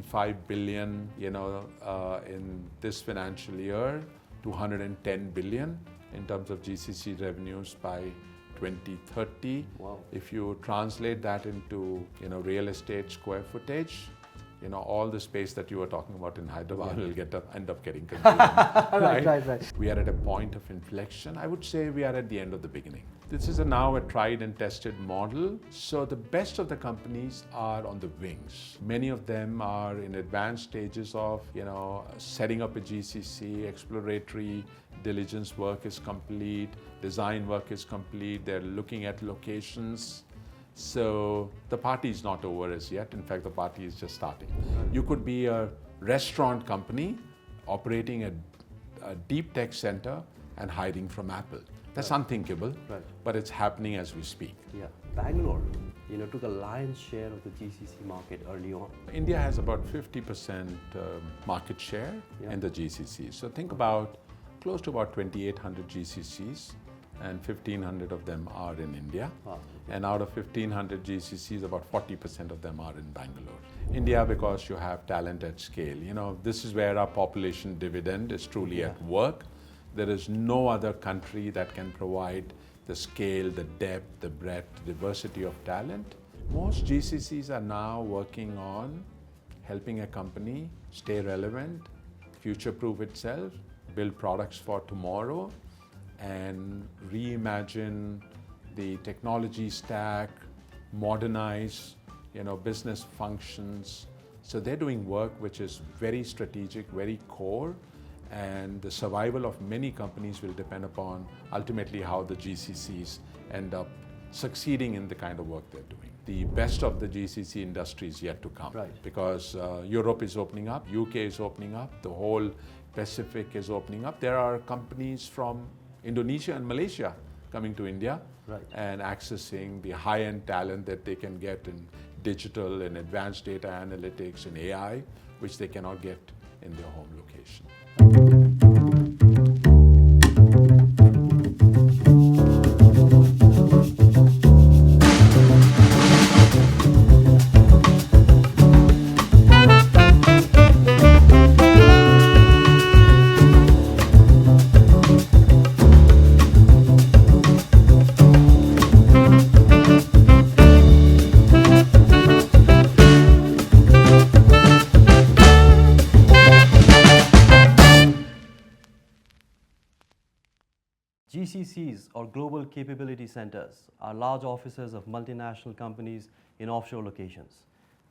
65 billion, in this financial year, 210 billion in terms of GCC revenues by 2030. Wow. If you translate that into, real estate square footage, all the space that you were talking about in Hyderabad will end up getting consumed. Right. We are at a point of inflection. I would say we are at the end of the beginning. This is now a tried and tested model. So the best of the companies are on the wings. Many of them are in advanced stages of, setting up a GCC. Exploratory diligence work is complete, design work is complete. They're looking at locations. So the party is not over as yet. In fact, the party is just starting. You could be a restaurant company operating a deep tech center and hiding from Apple. That's unthinkable, but it's happening as we speak. Yeah, Bangalore, took a lion's share of the GCC market early on. India has about 50% market share in the GCCs. So think about close to about 2,800 GCCs. And 1,500 of them are in India. Wow. And out of 1,500 GCCs, about 40% of them are in Bangalore. India, because you have talent at scale. This is where our population dividend is truly at work. There is no other country that can provide the scale, the depth, the breadth, diversity of talent. Most GCCs are now working on helping a company stay relevant, future-proof itself, build products for tomorrow, and reimagine the technology stack, modernize, business functions. So they're doing work which is very strategic, very core, and the survival of many companies will depend upon ultimately how the GCCs end up succeeding in the kind of work they're doing. The best of the GCC industry is yet to come, because Europe is opening up, UK is opening up, the whole Pacific is opening up. There are companies from Indonesia and Malaysia coming to India and accessing the high-end talent that they can get in digital and advanced data analytics and AI, which they cannot get in their home location. GCCs, or Global Capability Centers, are large offices of multinational companies in offshore locations.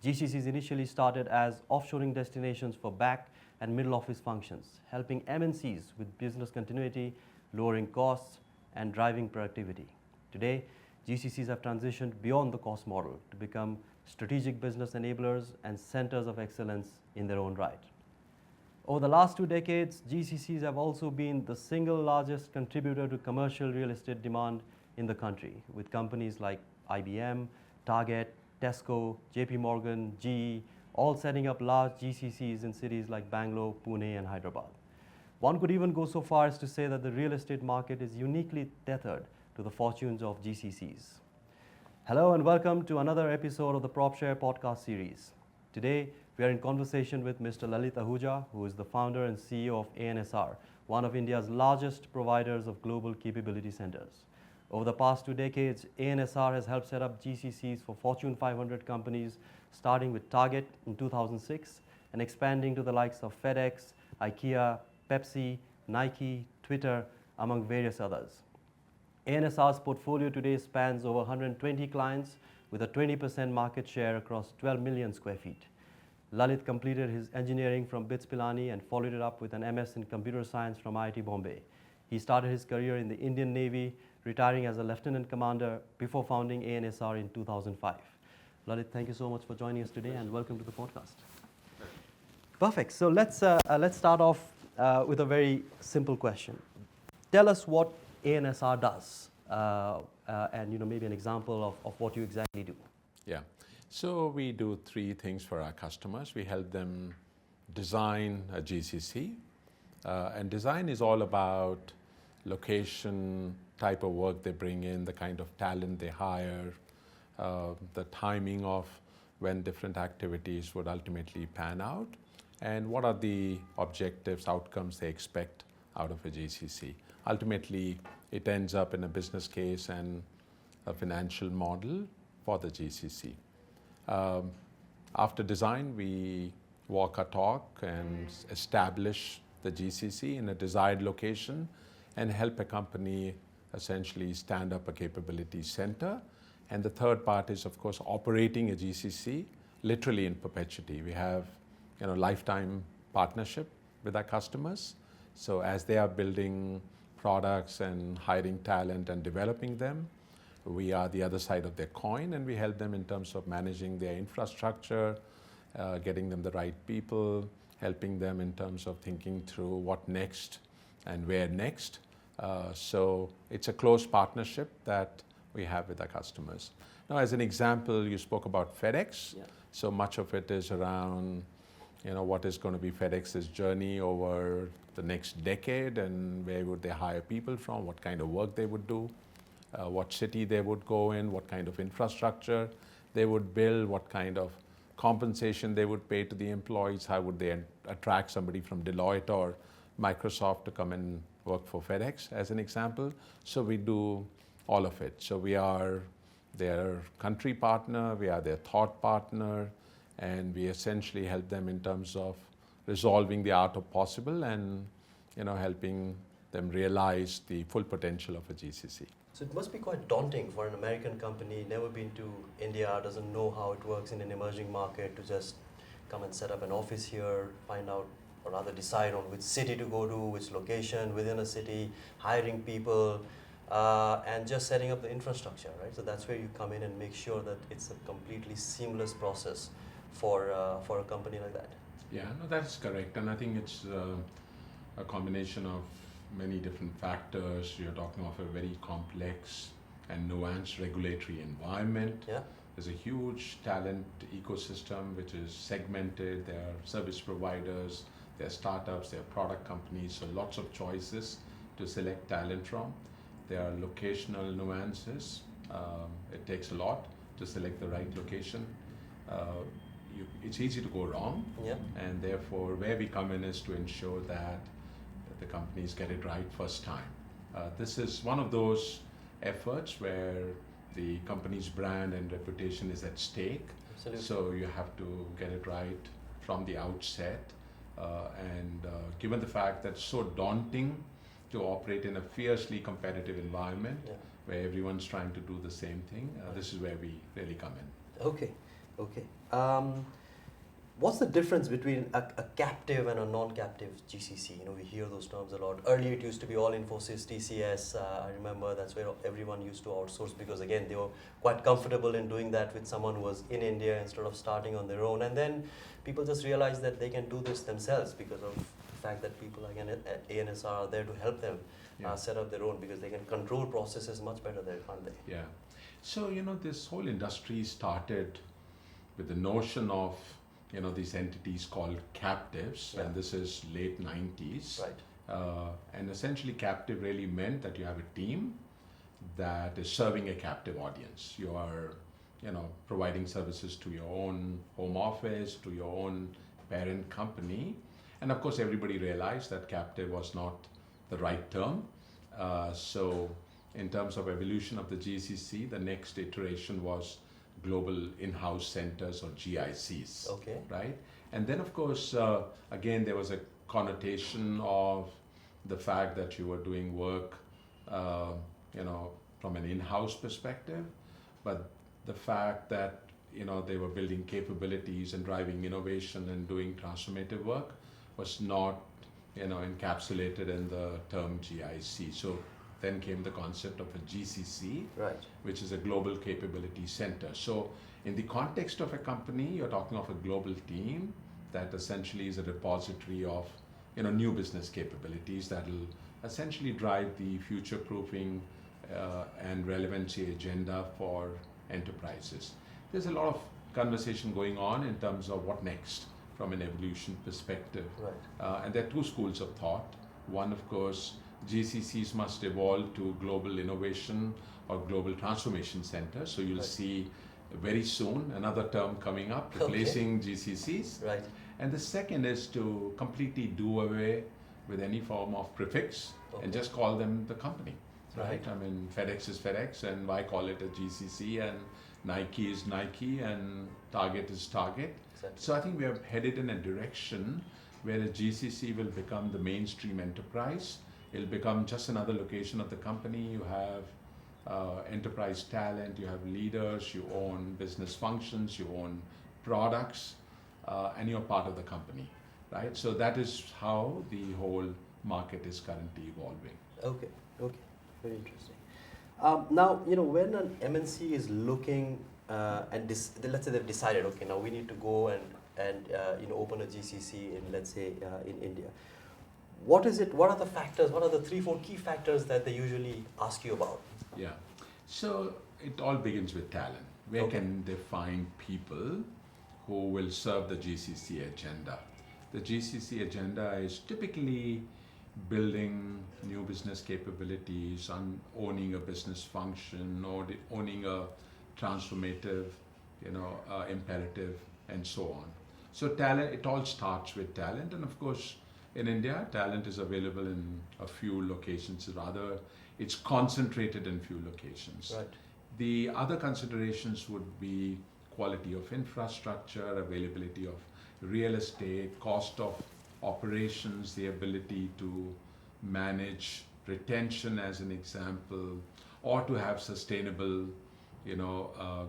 GCCs initially started as offshoring destinations for back and middle office functions, helping MNCs with business continuity, lowering costs, and driving productivity. Today, GCCs have transitioned beyond the cost model to become strategic business enablers and centers of excellence in their own right. Over the last 2 decades, GCCs have also been the single largest contributor to commercial real estate demand in the country, with companies like IBM, Target, Tesco, JP Morgan, GE, all setting up large GCCs in cities like Bangalore, Pune, and Hyderabad. One could even go so far as to say that the real estate market is uniquely tethered to the fortunes of GCCs. Hello and welcome to another episode of the PropShare podcast series. Today, we are in conversation with Mr. Lalit Ahuja, who is the founder and CEO of ANSR, one of India's largest providers of global capability centers. Over the past 2 decades, ANSR has helped set up GCCs for Fortune 500 companies, starting with Target in 2006 and expanding to the likes of FedEx, IKEA, Pepsi, Nike, Twitter, among various others. ANSR's portfolio today spans over 120 clients with a 20% market share across 12 million square feet. Lalit completed his engineering from BITS Pilani and followed it up with an MS in computer science from IIT Bombay. He started his career in the Indian Navy, retiring as a lieutenant commander before founding ANSR in 2005. Lalit, thank you so much for joining us today and welcome to the podcast. Perfect. So let's start off with a very simple question. Tell us what ANSR does and maybe an example of what you exactly do. Yeah. So we do 3 things for our customers. We help them design a GCC. And design is all about location, type of work they bring in, the kind of talent they hire, the timing of when different activities would ultimately pan out, and what are the objectives, outcomes they expect out of a GCC. Ultimately, it ends up in a business case and a financial model for the GCC. After design, we walk our talk and establish the GCC in a desired location and help a company essentially stand up a capability center. And the third part is, of course, operating a GCC literally in perpetuity. We have, lifetime partnership with our customers. So as they are building products and hiring talent and developing them, we are the other side of their coin, and we help them in terms of managing their infrastructure, getting them the right people, helping them in terms of thinking through what next and where next. So it's a close partnership that we have with our customers. Now, as an example, you spoke about FedEx. Yeah. So much of it is around, what is going to be FedEx's journey over the next decade, and where would they hire people from, what kind of work they would do, what city they would go in, what kind of infrastructure they would build, what kind of compensation they would pay to the employees, how would they attract somebody from Deloitte or Microsoft to come and work for FedEx, as an example. So we do all of it. So we are their country partner, we are their thought partner, and we essentially help them in terms of resolving the art of possible and helping them realize the full potential of a GCC. So it must be quite daunting for an American company, never been to India, doesn't know how it works in an emerging market, to just come and set up an office here, find out, or rather decide on which city to go to, which location within a city, hiring people, and just setting up the infrastructure, right? So that's where you come in and make sure that it's a completely seamless process for a company like that. Yeah, no, that's correct. And I think it's a combination of many different factors. You're talking of a very complex and nuanced regulatory environment. Yeah. There's a huge talent ecosystem which is segmented. There are service providers, there are startups, there are product companies, so lots of choices to select talent from. There are locational nuances. It takes a lot to select the right location. It's easy to go wrong, Yeah. and therefore where we come in is to ensure that the companies get it right first time. This is one of those efforts where the company's brand and reputation is at stake. Absolutely. So you have to get it right from the outset. And given the fact that it's so daunting to operate in a fiercely competitive environment, Yeah. where everyone's trying to do the same thing, this is where we really come in. Okay. What's the difference between a captive and a non-captive GCC? We hear those terms a lot. Earlier it used to be all Infosys, TCS. I remember that's where everyone used to outsource, because again, they were quite comfortable in doing that with someone who was in India instead of starting on their own. And then people just realized that they can do this themselves because of the fact that people like ANSR are there to help them set up their own, because they can control processes much better there, can't they? Yeah. So, this whole industry started with the notion of, these entities called captives, and this is late 90s. Right. And essentially captive really meant that you have a team that is serving a captive audience. You are, providing services to your own home office, to your own parent company. And of course, everybody realized that captive was not the right term. So in terms of evolution of the GCC, the next iteration was Global In-House Centers, or GICs. Okay. Right? And then of course, again, there was a connotation of the fact that you were doing work, from an in-house perspective, but the fact that, they were building capabilities and driving innovation and doing transformative work was not, encapsulated in the term GIC. So then came the concept of a GCC, Right. which is a global capability center. So in the context of a company, you're talking of a global team that essentially is a repository of, new business capabilities that will essentially drive the future-proofing and relevancy agenda for enterprises. There's a lot of conversation going on in terms of what next from an evolution perspective. Right. And there are two schools of thought. One, of course, GCCs must evolve to global innovation or global transformation centers. So you'll Right. see very soon, another term coming up, replacing GCCs. Right. And the second is to completely do away with any form of prefix and just call them the company. Right? I mean, FedEx is FedEx, and why call it a GCC? And Nike is Nike, and Target is Target. Exactly. So I think we are headed in a direction where a GCC will become the mainstream enterprise. It'll become just another location of the company. You have enterprise talent, you have leaders, you own business functions, you own products, and you're part of the company, right? So that is how the whole market is currently evolving. Okay, okay, very interesting. Now, when an MNC is looking and let's say they've decided, okay, now we need to go and open a GCC in, let's say, in India. What is it? What are the factors? What are the 3-4 key factors that they usually ask you about? Yeah, so it all begins with talent. Where can they find people who will serve the GCC agenda? The GCC agenda is typically building new business capabilities, owning a business function, or owning a transformative, imperative, and so on. So talent, it all starts with talent, and of course, in India, talent is available in a few locations. Rather, it's concentrated in few locations. Right. The other considerations would be quality of infrastructure, availability of real estate, cost of operations, the ability to manage retention as an example, or to have sustainable,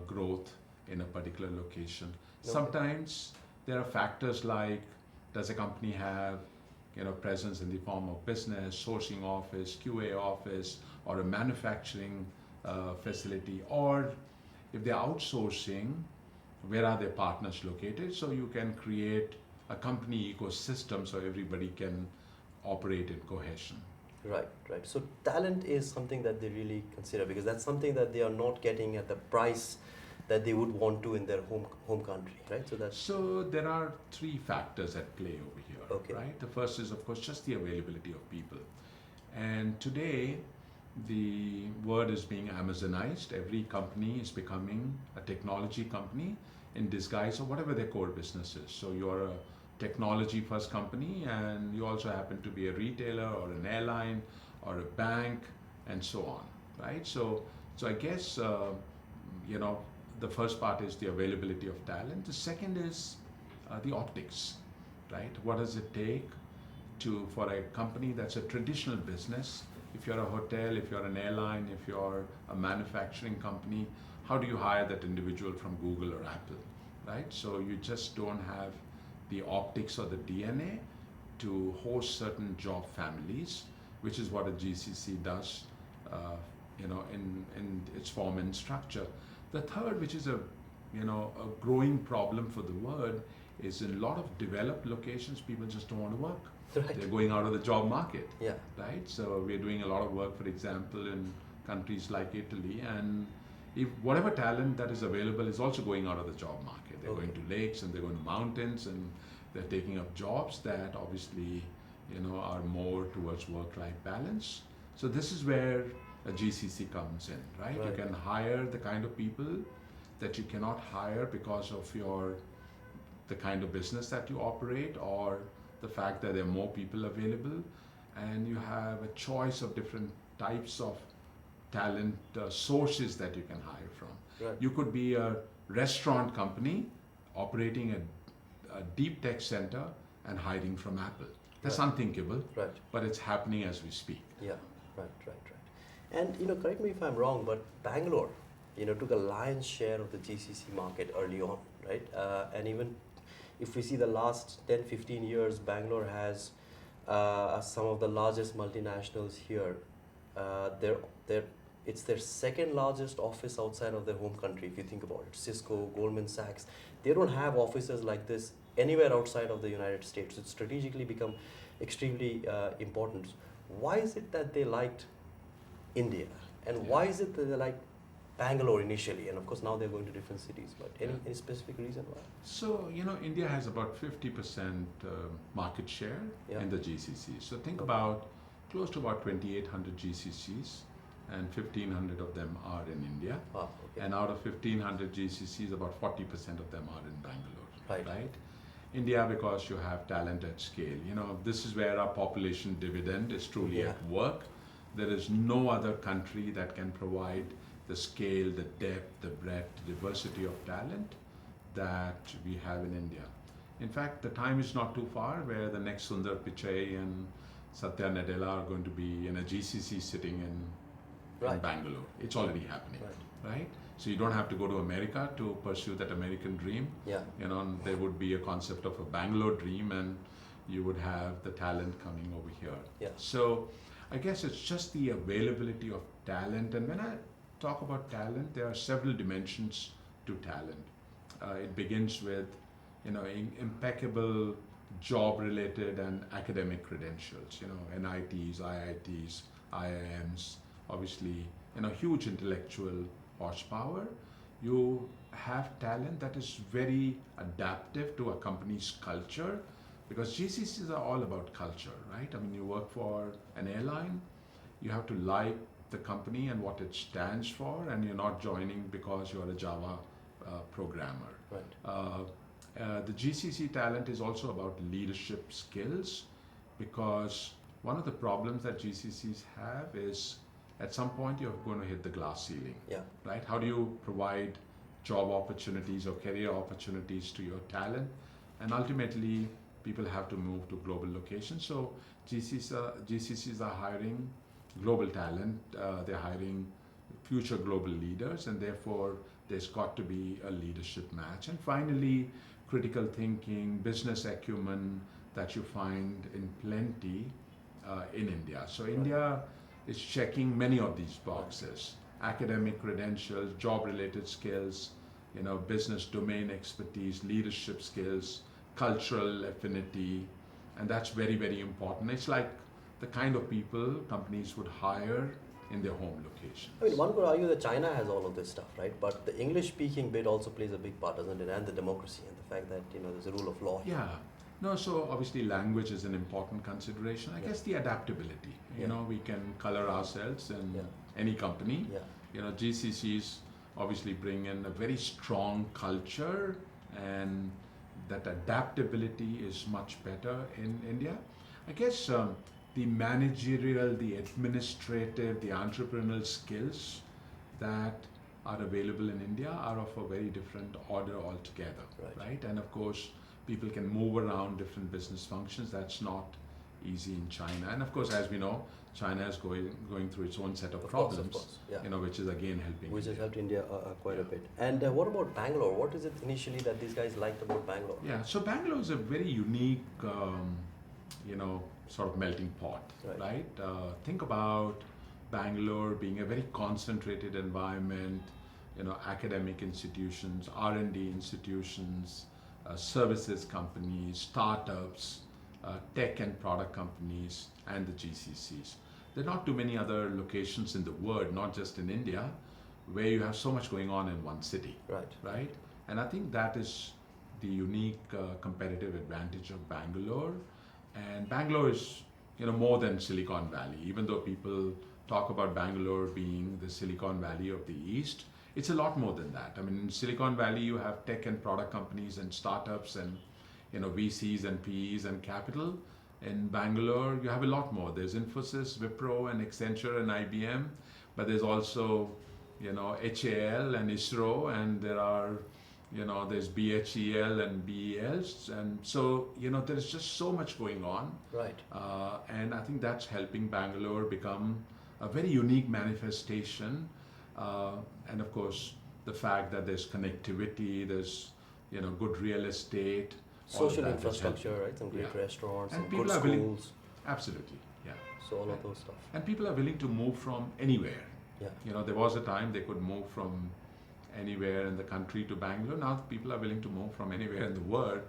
growth in a particular location. Okay. Sometimes there are factors like, does a company have presence in the form of business, sourcing office, QA office, or a manufacturing facility, or if they're outsourcing, where are their partners located? So you can create a company ecosystem so everybody can operate in cohesion. Right, right. So talent is something that they really consider, because that's something that they are not getting at the price that they would want to in their home country, right? So there are 3 factors at play over here. Okay. Right? The first is, of course, just the availability of people. And today, the word is being Amazonized. Every company is becoming a technology company in disguise of whatever their core business is. So you're a technology first company, and you also happen to be a retailer or an airline or a bank and so on, right? So I guess, the first part is the availability of talent. The second is the optics. Right? What does it take for a company that's a traditional business? If you're a hotel, if you're an airline, if you're a manufacturing company, how do you hire that individual from Google or Apple? Right? So you just don't have the optics or the DNA to host certain job families, which is what a GCC does, in its form and structure. The third, which is a growing problem for the world, is in a lot of developed locations, people just don't want to work. Right. They're going out of the job market. Yeah. Right? So we're doing a lot of work, for example, in countries like Italy, and if whatever talent that is available is also going out of the job market. They're going to lakes, and they're going to mountains, and they're taking up jobs that obviously, are more towards work-life balance. So this is where a GCC comes in, right? You can hire the kind of people that you cannot hire because of the kind of business that you operate, or the fact that there are more people available, and you have a choice of different types of talent sources that you can hire from. Right. You could be a restaurant company operating a deep tech center and hiring from Apple. That's unthinkable, right, but it's happening as we speak. Yeah, right. And correct me if I'm wrong, but Bangalore, took a lion's share of the GCC market early on, right? And even if we see the last 10, 15 years, Bangalore has some of the largest multinationals here. It's their second largest office outside of their home country, if you think about it. Cisco, Goldman Sachs, they don't have offices like this anywhere outside of the United States. It's strategically become extremely important. Why is it that they liked India? And why is it that they liked Bangalore initially? And of course now they're going to different cities, but any specific reason why? So, India has about 50% market share in the GCCs. So think about close to about 2,800 GCCs and 1,500 of them are in India. Wow, okay. And out of 1,500 GCCs, about 40% of them are in Bangalore. Right. India, because you have talent at scale. This is where our population dividend is truly Yeah. at work. There is no other country that can provide the scale, the depth, the breadth, the diversity of talent that we have in India. In fact, the time is not too far where the next Sundar Pichai and Satya Nadella are going to be in a GCC sitting in Right. Bangalore. It's already happening, right? So you don't have to go to America to pursue that American dream. Yeah. There would be a concept of a Bangalore dream, and you would have the talent coming over here. Yeah. So I guess it's just the availability of talent. And when I talk about talent, there are several dimensions to talent. It begins with, impeccable job-related and academic credentials. NITs, IITs, IIMs, obviously, huge intellectual horsepower. You have talent that is very adaptive to a company's culture, because GCCs are all about culture, right? I mean, you work for an airline, you have to like the company and what it stands for, and you're not joining because you're a Java programmer. Right. The GCC talent is also about leadership skills, because one of the problems that GCCs have is at some point you're going to hit the glass ceiling, Yeah. right? How do you provide job opportunities or career opportunities to your talent? And ultimately, people have to move to global locations. So GCCs are hiring global talent, they're hiring future global leaders, and therefore there's got to be a leadership match. And finally, critical thinking, business acumen that you find in plenty in India. So India is checking many of these boxes: academic credentials, job-related skills, business domain expertise, leadership skills, cultural affinity, and that's very, very important. It's like the kind of people companies would hire in their home locations. I mean, one could argue that China has all of this stuff, right? But the English-speaking bit also plays a big part, doesn't it? And the democracy and the fact that there's a rule of law. Yeah. No, so obviously language is an important consideration. I guess the adaptability. We can color ourselves in any company. Yeah. GCCs obviously bring in a very strong culture, and that adaptability is much better in India. I guess the managerial, the administrative, the entrepreneurial skills that are available in India are of a very different order altogether, right? And of course, people can move around different business functions. That's not easy in China. And of course, as we know, China is going through its own set of problems, of course. Yeah. Which is again helping. Which has helped India quite a bit. And what about Bangalore? What is it initially that these guys liked about Bangalore? Yeah, so Bangalore is a very unique, sort of melting pot, right? Think about Bangalore being a very concentrated environment, academic institutions, R&D institutions, services companies, startups, tech and product companies, and the GCCs. There are not too many other locations in the world, not just in India, where you have so much going on in one city, right? And I think that is the unique competitive advantage of Bangalore. And Bangalore is, more than Silicon Valley. Even though people talk about Bangalore being the Silicon Valley of the East, it's a lot more than that. I mean, in Silicon Valley, you have tech and product companies and startups and, VCs and PEs and capital. In Bangalore, you have a lot more. There's Infosys, Wipro, and Accenture and IBM, but there's also, HAL and ISRO, and there are, there's BHEL and BELs, and so, there's just so much going on. Right. And I think that's helping Bangalore become a very unique manifestation. And of course, the fact that there's connectivity, there's, good real estate. Social infrastructure, right? Some great restaurants, and good schools. Absolutely, yeah. So all of those stuff. And people are willing to move from anywhere. Yeah. There was a time they could move from anywhere in the country to Bangalore. Now people are willing to move from anywhere in the world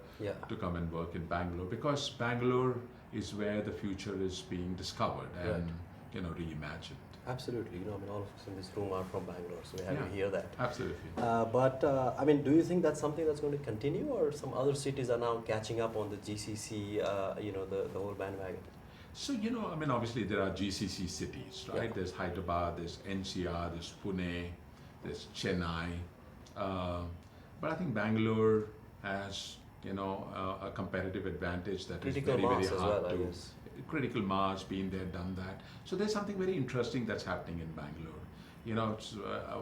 to come and work in Bangalore, because Bangalore is where the future is being discovered and reimagined. Absolutely. All of us in this room are from Bangalore, so we have to hear that. Absolutely. But do you think that's something that's going to continue, or some other cities are now catching up on the GCC, the whole bandwagon? So, I mean, obviously there are GCC cities, right? Yeah. There's Hyderabad, there's NCR, there's Pune, there's Chennai. Uh, but I think Bangalore has, a competitive advantage that is Critical very, very mass as hard well, I to, guess. critical mass, been there, done that. So there's something very interesting that's happening in Bangalore.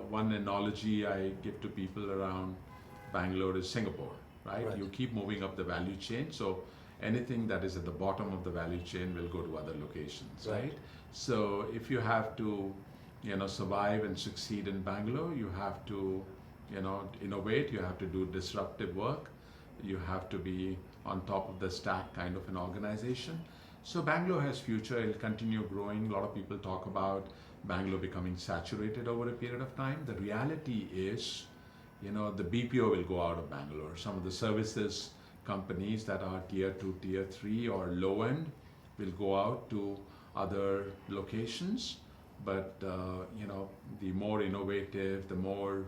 One analogy I give to people around Bangalore is Singapore, right? Right. You keep moving up the value chain, so anything that is at the bottom of the value chain will go to other locations, right? So if you have to, survive and succeed in Bangalore, you have to, innovate, you have to do disruptive work, you have to be on top of the stack kind of an organization. So Bangalore has future, it'll continue growing. A lot of people talk about Bangalore becoming saturated over a period of time. The reality is, the BPO will go out of Bangalore. Some of the services companies that are tier 2, tier 3 or low end will go out to other locations. But, the more innovative, the more,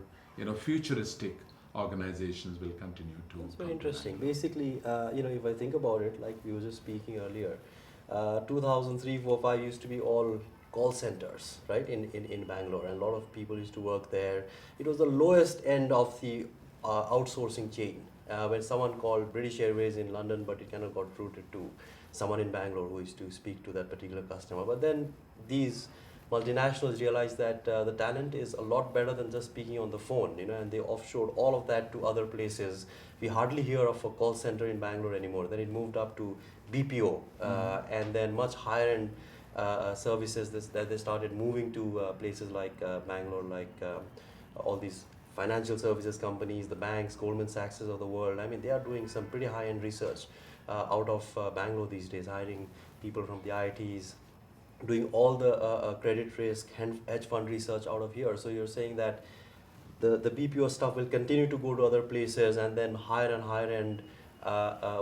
futuristic organizations will continue to. That's very interesting. Basically, if I think about it, like we were just speaking earlier, 2003, 4, 5 used to be all call centers, right, in Bangalore, and a lot of people used to work there. It was the lowest end of the outsourcing chain. When someone called British Airways in London, but it kind of got routed to someone in Bangalore who used to speak to that particular customer. But then these multinationals realized that the talent is a lot better than just speaking on the phone, and they offshored all of that to other places. We hardly hear of a call center in Bangalore anymore. Then it moved up to BPO, and then much higher end services that they started moving to places like Bangalore, like all these financial services companies, the banks, Goldman Sachs of the world. I mean, they are doing some pretty high-end research out of Bangalore these days, hiring people from the IITs, doing all the credit risk, hedge fund research out of here. So you're saying that the BPO stuff will continue to go to other places, and then higher and higher end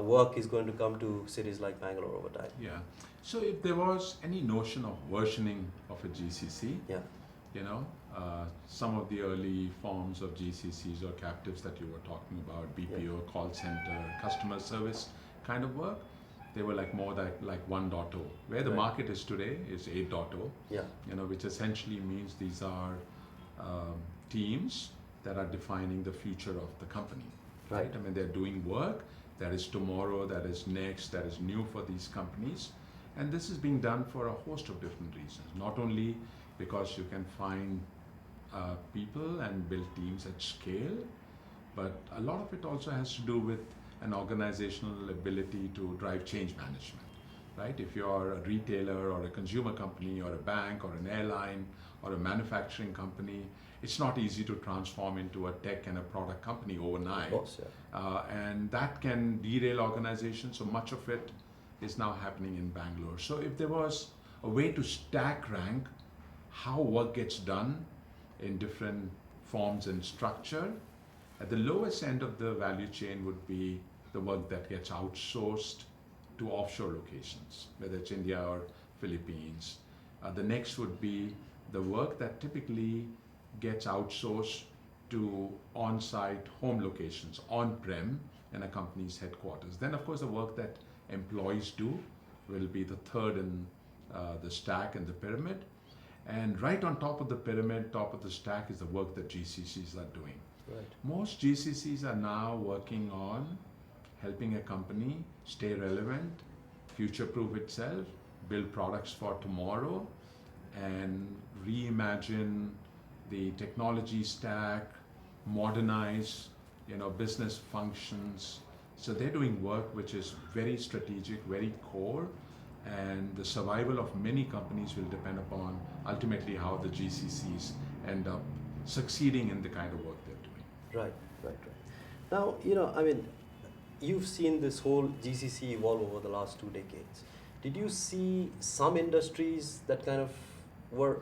work is going to come to cities like Bangalore over time. Yeah. So if there was any notion of versioning of a GCC, Yeah. Some of the early forms of GCCs or captives that you were talking about, BPO, call center, customer service kind of work, they were like more like 1.0. Where the market is today is 8.0, Yeah. Which essentially means these are teams that are defining the future of the company, right? I mean, they're doing work that is tomorrow, that is next, that is new for these companies. And this is being done for a host of different reasons, not only because you can find people and build teams at scale, but a lot of it also has to do with an organizational ability to drive change management, right? If you're a retailer or a consumer company or a bank or an airline or a manufacturing company, it's not easy to transform into a tech and a product company overnight. Of course, yeah. And that can derail organizations, so much of it is now happening in Bangalore. So if there was a way to stack rank how work gets done in different forms and structure, at the lowest end of the value chain would be the work that gets outsourced to offshore locations, whether it's India or Philippines. The next would be the work that typically gets outsourced to on-site home locations, on-prem in a company's headquarters. Then, of course, the work that employees do will be the third in the stack and the pyramid. And right on top of the pyramid, top of the stack, is the work that GCCs are doing. Right. Most GCCs are now working on helping a company stay relevant, future-proof itself, build products for tomorrow, and reimagine the technology stack, modernize, business functions. So they're doing work which is very strategic, very core, and the survival of many companies will depend upon ultimately how the GCCs end up succeeding in the kind of work they're doing. Right. Now, you've seen this whole GCC evolve over the last 2 decades. Did you see some industries that kind of were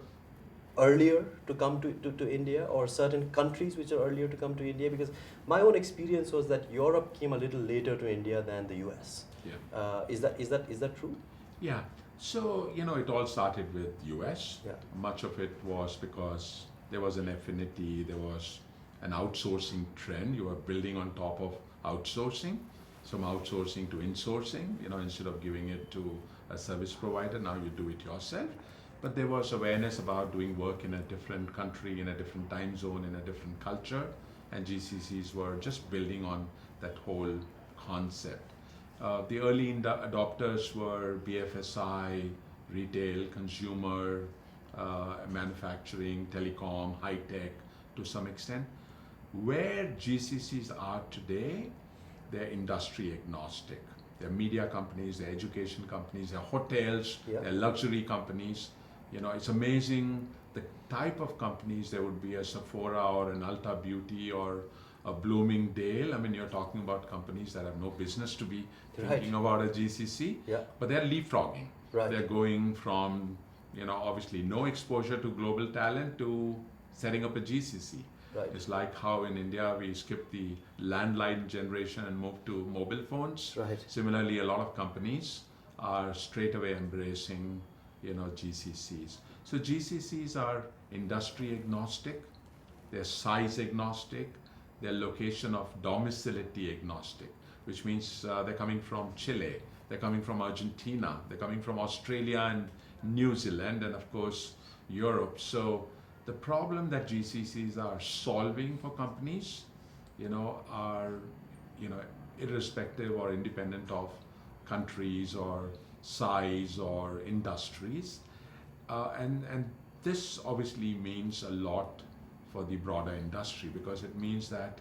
earlier to come to India, or certain countries which are earlier to come to India? Because my own experience was that Europe came a little later to India than the US. Yeah. Is that true? Yeah. So, it all started with US. Yeah. Much of it was because there was an affinity, there was an outsourcing trend. You were building on top of outsourcing. some outsourcing to insourcing, instead of giving it to a service provider, now you do it yourself. But there was awareness about doing work in a different country, in a different time zone, in a different culture, and GCCs were just building on that whole concept. The early adopters were BFSI, retail, consumer, manufacturing, telecom, high tech to some extent. Where GCCs are today, they're industry agnostic. They're media companies, they're education companies, they're hotels, they're luxury companies. It's amazing the type of companies. There would be a Sephora or an Ulta Beauty or a Bloomingdale. I mean, you're talking about companies that have no business to be thinking about a GCC, but they're leapfrogging. They're going from, obviously no exposure to global talent to setting up a GCC. It's like how in India we skipped the landline generation and moved to mobile phones. Similarly, a lot of companies are straight away embracing, GCCs. So GCCs are industry agnostic, they're size agnostic, they're location of domicility agnostic, which means they're coming from Chile, they're coming from Argentina, they're coming from Australia and New Zealand, and of course Europe. So the problem that GCCs are solving for companies, are, irrespective or independent of countries or size or industries. And this obviously means a lot for the broader industry, because it means that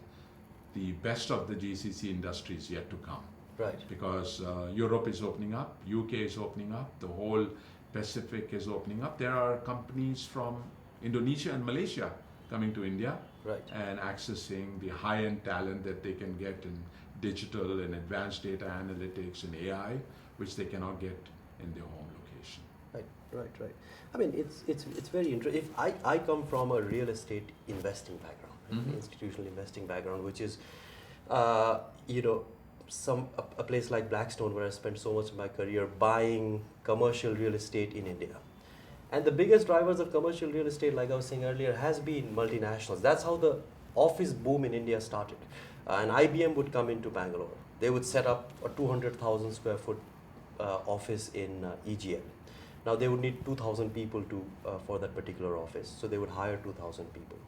the best of the GCC industry is yet to come. Because Europe is opening up, UK is opening up, the whole Pacific is opening up. There are companies from Indonesia and Malaysia coming to India and accessing the high-end talent that they can get in digital and advanced data analytics and AI, which they cannot get in their home location. Right. I mean, it's very interesting. If I come from a real estate investing background, institutional investing background, which is, a place like Blackstone, where I spent so much of my career buying commercial real estate in India. And the biggest drivers of commercial real estate, like I was saying earlier, has been multinationals. That's how the office boom in India started. And IBM would come into Bangalore. They would set up a 200,000 square foot office in EGL. Now they would need 2,000 people for that particular office, so they would hire 2,000 people.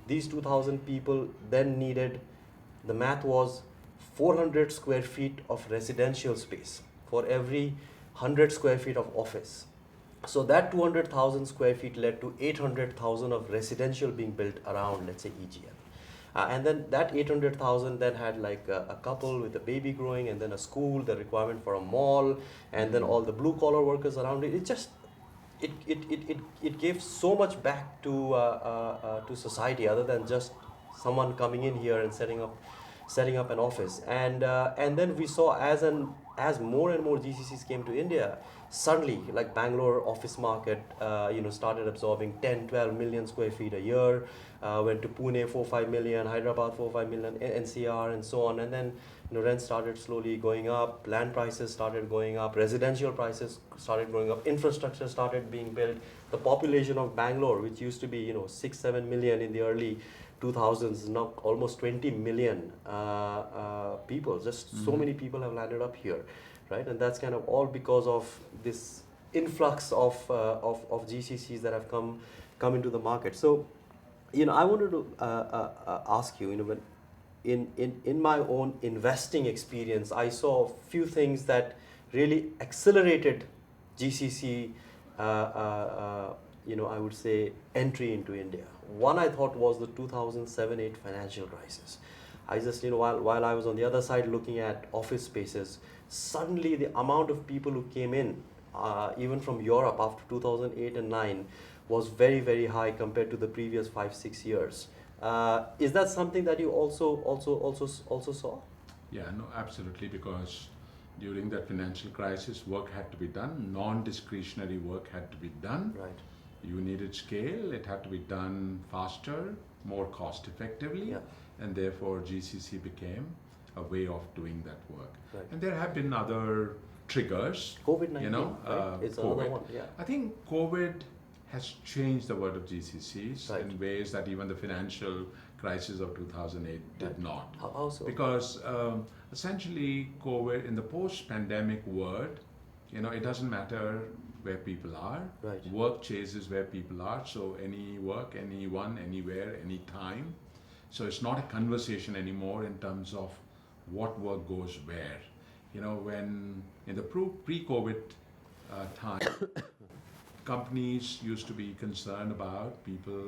These 2,000 people then needed, the math was 400 square feet of residential space for every 100 square feet of office. So that 200,000 square feet led to 800,000 of residential being built around, let's say, EGL. And then that 800,000 then had like a couple with a baby growing, and then a school, the requirement for a mall, and then all the blue collar workers around it. It just, it gave so much back to society, other than just someone coming in here and setting up an office. And then we saw as more and more GCCs came to India, suddenly, like Bangalore office market, started absorbing 10, 12 million square feet a year. Went to Pune, 4-5 million, Hyderabad, 4-5 million, NCR, and so on. And then rents started slowly going up, land prices started going up, residential prices started going up, infrastructure started being built. The population of Bangalore, which used to be 6-7 million in the early 2000s, is now almost 20 million people. Just so many people have landed up here, right? And that's kind of all because of this influx of GCCs that have come into the market. So, I wanted to ask you, when in my own investing experience, I saw a few things that really accelerated GCC, I would say, entry into India. One I thought was the 2007-8 financial crisis. I just, while I was on the other side looking at office spaces, suddenly the amount of people who came in, even from Europe after 2008 and 9, was very, very high compared to the previous 5-6 years. Is that something that you also saw? Yeah, no, absolutely, because during that financial crisis, work had to be done, non-discretionary work had to be done. Right. You needed scale, it had to be done faster, more cost effectively, and therefore GCC became a way of doing that work. Right. And there have been other triggers. COVID-19, right? It's another one. Yeah. I think COVID has changed the world of GCCs in ways that even the financial crisis of 2008 did not. How so? Because essentially COVID, in the post-pandemic world, it doesn't matter where people are. Right. Work chases where people are, so any work, anyone, anywhere, anytime. So it's not a conversation anymore in terms of what work goes where. When in the pre-COVID time, companies used to be concerned about people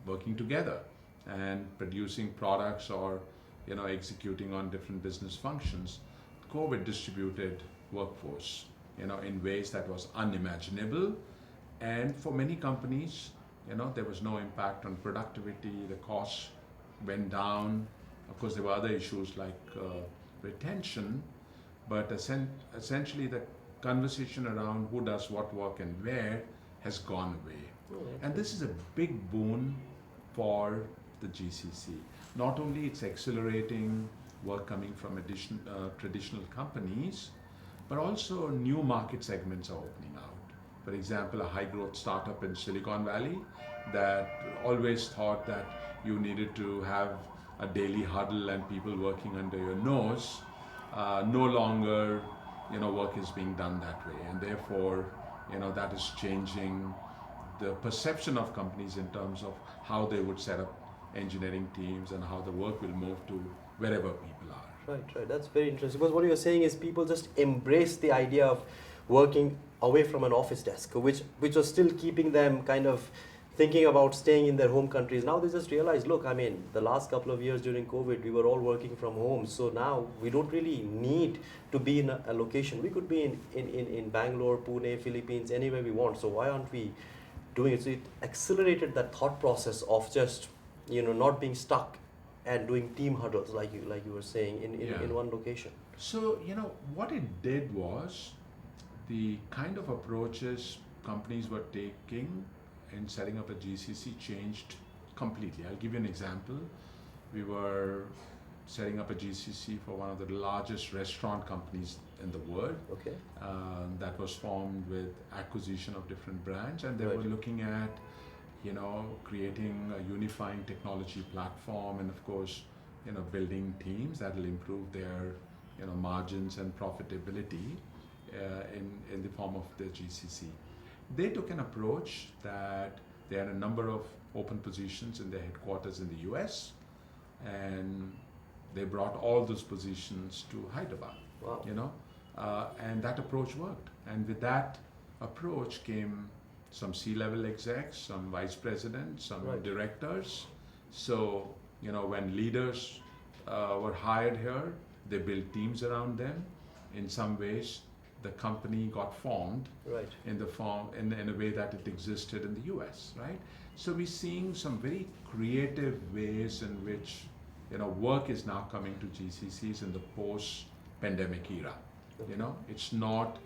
working together and producing products or executing on different business functions. COVID distributed workforce in ways that was unimaginable, and for many companies there was no impact on productivity. The costs went down. Of course there were other issues like retention, but essentially the conversation around who does what work and where has gone away. And this is a big boon for the GCC. Not only it's accelerating work coming from traditional companies, but also new market segments are opening out. For example, a high growth startup in Silicon Valley that always thought that you needed to have a daily huddle and people working under your nose, no longer work is being done that way, and therefore that is changing the perception of companies in terms of how they would set up engineering teams and how the work will move to wherever people are. Right. That's very interesting, because what you're saying is people just embrace the idea of working away from an office desk, which was still keeping them kind of thinking about staying in their home countries. Now they just realize, look, I mean, the last couple of years during COVID, we were all working from home. So now we don't really need to be in a location. We could be in Bangalore, Pune, Philippines, anywhere we want. So why aren't we doing it? So it accelerated that thought process of just, not being stuck and doing team huddles like you were saying in one location. So, what it did was the kind of approaches companies were taking in setting up a GCC changed completely. I'll give you an example. We were setting up a GCC for one of the largest restaurant companies in the world. Okay. That was formed with acquisition of different brands, and they Right. were looking at, creating a unifying technology platform, and of course, building teams that will improve their, margins and profitability in the form of the GCC. They took an approach that they had a number of open positions in their headquarters in the US, and they brought all those positions to Hyderabad. Wow. And that approach worked. And with that approach came some C-level execs, some vice presidents, some Right. directors. So, when leaders were hired here, they built teams around them. In some ways, the company got formed Right. in a way that it existed in the US, right? So we're seeing some very creative ways in which work is now coming to GCCs in the post-pandemic era. Okay. It's not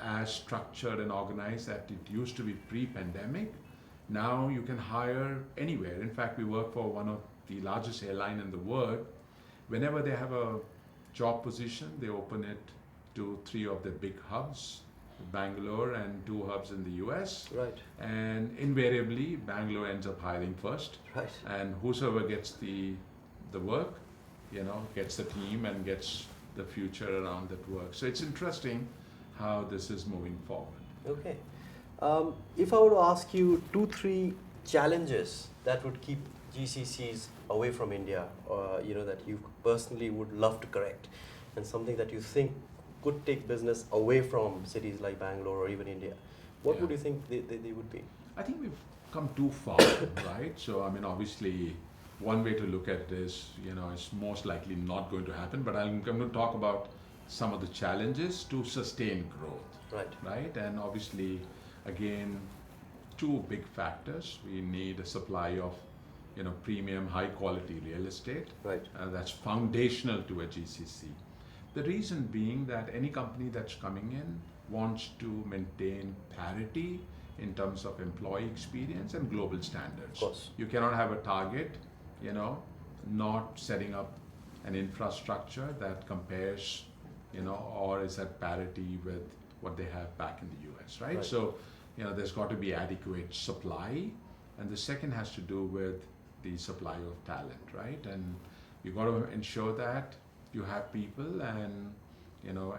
as structured and organized that it used to be pre-pandemic. Now you can hire anywhere. In fact, we work for one of the largest airline in the world. Whenever they have a job position, they open it to 3 of the big hubs, Bangalore and 2 hubs in the US. Right. And invariably, Bangalore ends up hiring first. Right. And whosoever gets the work, gets the team and gets the future around that work. So it's interesting how this is moving forward. Okay. If I were to ask you 2-3 challenges that would keep GCCs away from India, that you personally would love to correct, and something that you think could take business away from cities like Bangalore or even India, what Yeah. would you think they would be? I think we've come too far, right? So, obviously, one way to look at this, is most likely not going to happen, but I'm going to talk about some of the challenges to sustain growth, right? And obviously, again, 2 big factors. We need a supply of, premium, high-quality real estate. Right. That's foundational to a GCC. The reason being that any company that's coming in wants to maintain parity in terms of employee experience and global standards. Of course. You cannot have a target, not setting up an infrastructure that compares, or is at parity with what they have back in the US, right? Right. So, there's got to be adequate supply. And the second has to do with the supply of talent, right? And you got to ensure that you have people, and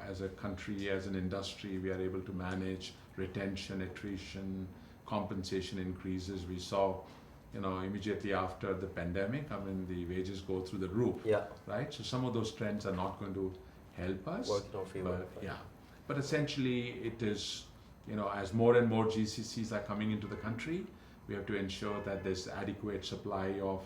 as a country, as an industry, we are able to manage retention, attrition, compensation increases. We saw, immediately after the pandemic, I mean, the wages go through the roof, Yeah. right? So some of those trends are not going to help us. Work in our favor. But yeah, but essentially it is, as more and more GCCs are coming into the country, we have to ensure that there's adequate supply of,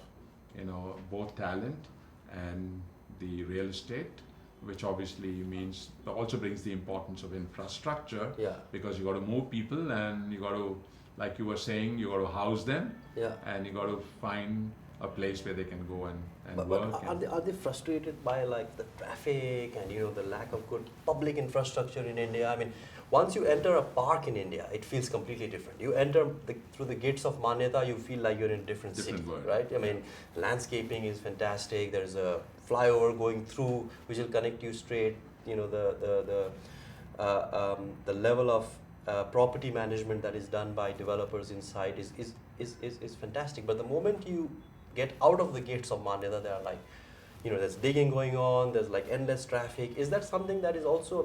both talent and the real estate, which obviously means, also brings the importance of infrastructure, Yeah. because you got to move people, and you got to, like you were saying, you got to house them, Yeah. and you got to find a place where they can go and But work. are they frustrated by like the traffic and the lack of good public infrastructure in India? I mean, once you enter a park in India, it feels completely different. You enter through the gates of Manyata, you feel like you're in a different city, world. right? I mean, landscaping is fantastic. There's a flyover going through which will connect you straight. The level of property management that is done by developers inside is fantastic. But the moment you get out of the gates of Manyata, there are like, there's digging going on, there's like endless traffic. Is that something that is also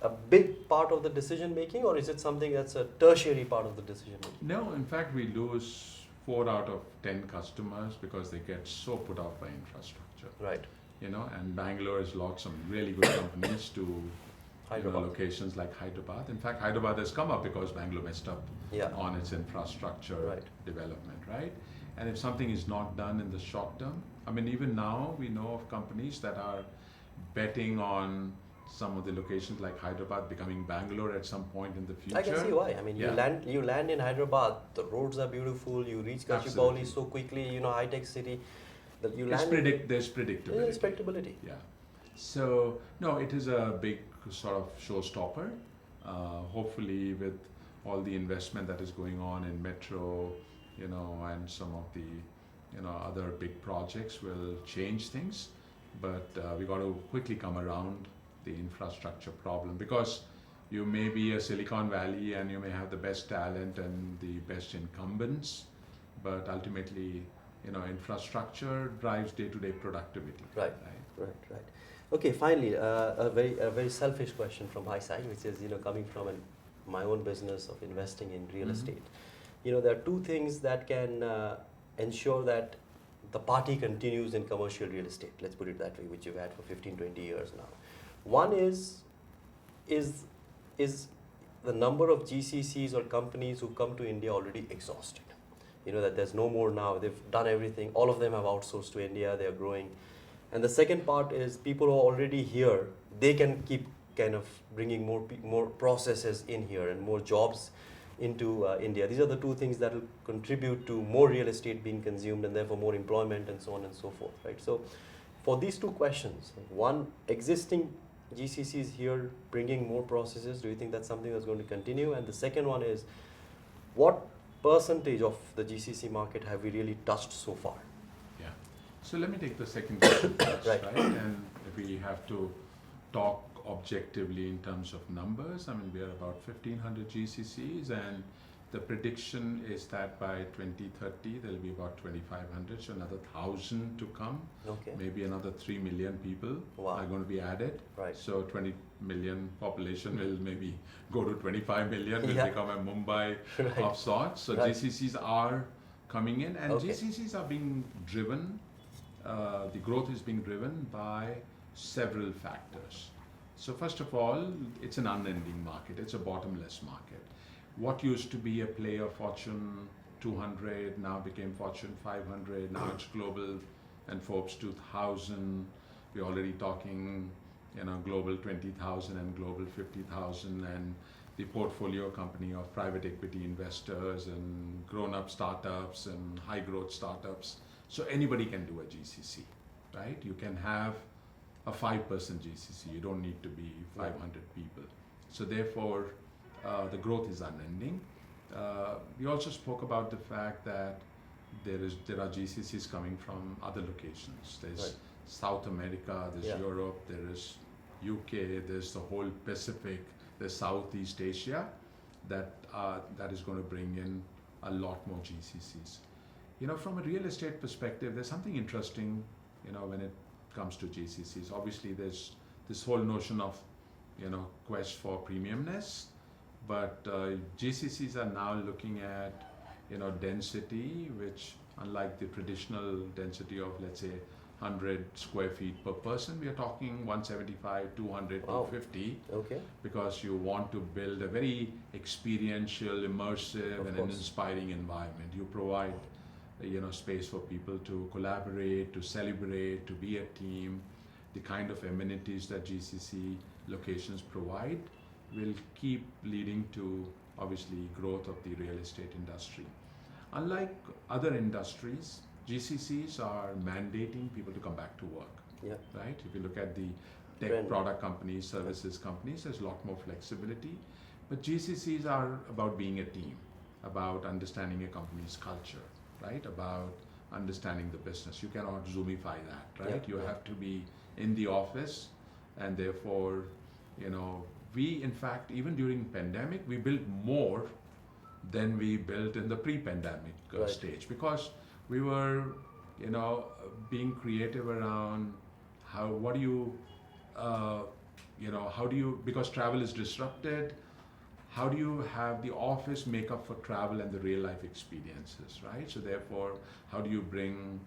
a big part of the decision making, or is it something that's a tertiary part of the decision making? No, in fact, we lose 4 out of 10 customers because they get so put off by infrastructure. Right. And Bangalore has lost some really good companies to locations like Hyderabad. In fact, Hyderabad has come up because Bangalore messed up on its infrastructure development, right? And if something is not done in the short term, I mean, even now we know of companies that are betting on some of the locations like Hyderabad becoming Bangalore at some point in the future. I can see why. I mean, you land in Hyderabad, the roads are beautiful, you reach Gachibowli so quickly, high-tech city. That you land there's predictability. There's predictability. Yeah. So, no, it is a big sort of showstopper. Hopefully with all the investment that is going on in metro, and some of the, other big projects will change things. But we got to quickly come around the infrastructure problem, because you may be a Silicon Valley and you may have the best talent and the best incumbents, but ultimately, infrastructure drives day-to-day productivity. Right. Okay, finally, a very selfish question from my side, which is, coming from my own business of investing in real estate. There are two things that can ensure that the party continues in commercial real estate, let's put it that way, which you've had for 15, 20 years now. One is the number of GCCs or companies who come to India already exhausted. That there's no more now. They've done everything. All of them have outsourced to India. They're growing. And the second part is people who are already here, they can keep kind of bringing more processes in here and more jobs into India. These are the two things that will contribute to more real estate being consumed and therefore more employment and so on and so forth, right? So for these two questions, one, existing GCCs here bringing more processes, do you think that's something that's going to continue? And the second one is, what percentage of the GCC market have we really touched so far? Yeah. So let me take the second question first, Right. And if we have to talk objectively in terms of numbers, I mean, we are about 1,500 GCCs, and the prediction is that by 2030 there'll be about 2,500, so another 1,000 to come. Okay. Maybe another 3 million people are going to be added. Right. So 20 million population will maybe go to 25 million, will become a Mumbai of sorts. So GCCs are coming in, and GCCs are being driven, the growth is being driven by several factors. So first of all, it's an unending market, it's a bottomless market. What used to be a player Fortune 200 now became Fortune 500, now it's global and Forbes 2000. We're already talking, global 20,000 and global 50,000, and the portfolio company of private equity investors and grown-up startups and high-growth startups. So anybody can do a GCC, right? You can have a 5-person GCC. You don't need to be 500 people. So therefore, the growth is unending. We also spoke about the fact that there are GCCs coming from other locations. There's South America, there's Europe, there is UK, there's the whole Pacific, there's Southeast Asia that is going to bring in a lot more GCCs. From a real estate perspective, there's something interesting, when it comes to GCCs. Obviously, there's this whole notion of, quest for premiumness, but GCCs are now looking at, density, which unlike the traditional density of, let's say, 100 square feet per person, we are talking 175, 200, Wow. 250, Okay. because you want to build a very experiential, immersive, Of and an course. inspiring environment. You provide, space for people to collaborate, to celebrate, to be a team. The kind of amenities that GCC locations provide will keep leading to, obviously, growth of the real estate industry. Unlike other industries, GCCs are mandating people to come back to work, Yeah. right? If you look at the tech Trend. product companies, services companies, there's a lot more flexibility. But GCCs are about being a team, about understanding a company's culture, right? About understanding the business. You cannot Zoomify that, right? Yeah, You yeah. have to be in the office, and therefore, we, in fact, even during pandemic, we built more than we built in the pre-pandemic Right. stage, because we were, being creative around what do you, how do you, because travel is disrupted, how do you have the office make up for travel and the real life experiences, right? So therefore, how do you bring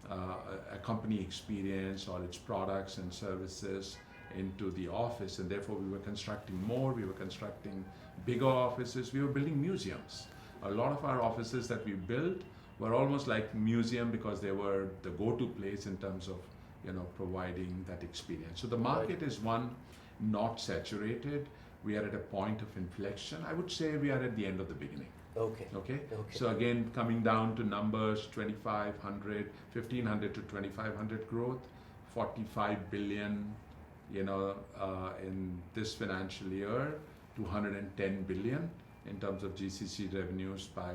a company experience or its products and services into the office? And therefore, we were constructing more, we were constructing bigger offices, we were building museums. A lot of our offices that we built were almost like museum, because they were the go-to place in terms of, providing that experience. So the market is one, not saturated. We are at a point of inflection. I would say we are at the end of the beginning. Okay. Okay. Okay. So again, coming down to numbers, 2,500, 1,500 to 2,500 growth, 45 billion, in this financial year, 210 billion in terms of GCC revenues by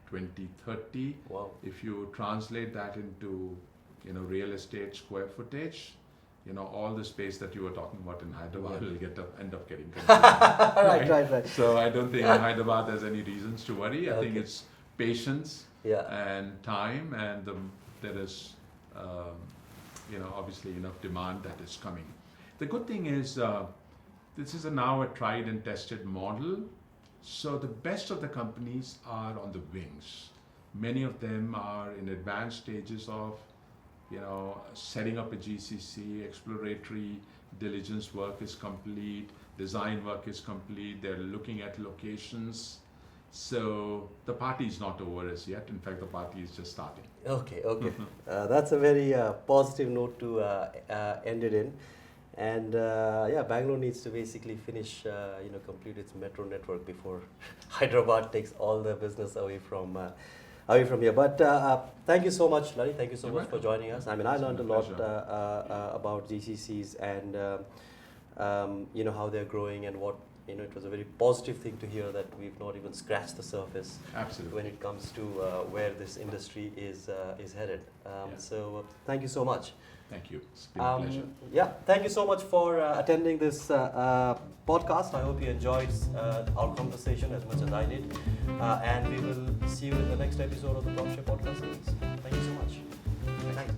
2030. Wow. If you translate that into, real estate square footage, all the space that you were talking about in Hyderabad Yeah. will end up getting consumed. Right. So I don't think in Hyderabad there's any reasons to worry. I think Okay. it's patience Yeah. and time, and there is, obviously enough demand that is coming. The good thing is, this is now a tried and tested model. So the best of the companies are on the wings. Many of them are in advanced stages of, setting up a GCC. Exploratory diligence work is complete, design work is complete, they're looking at locations. So the party is not over as yet. In fact, the party is just starting. Okay. That's a very positive note to end it in. And Bangalore needs to basically finish, complete its metro network before Hyderabad takes all the business away from here. But thank you so much, Lalit. Thank you so You're much for welcome. joining us. I mean, I It's learned a been a lot pleasure. about GCCs and how they're growing and what. It was a very positive thing to hear that we've not even scratched the surface Absolutely. when it comes to where this industry is headed. Yeah. So thank you so much. Thank you. It's been a pleasure. Yeah, thank you so much for attending this podcast. I hope you enjoyed our conversation as much as I did. And we will see you in the next episode of the PropShare Podcast series. Thank you so much. Thanks.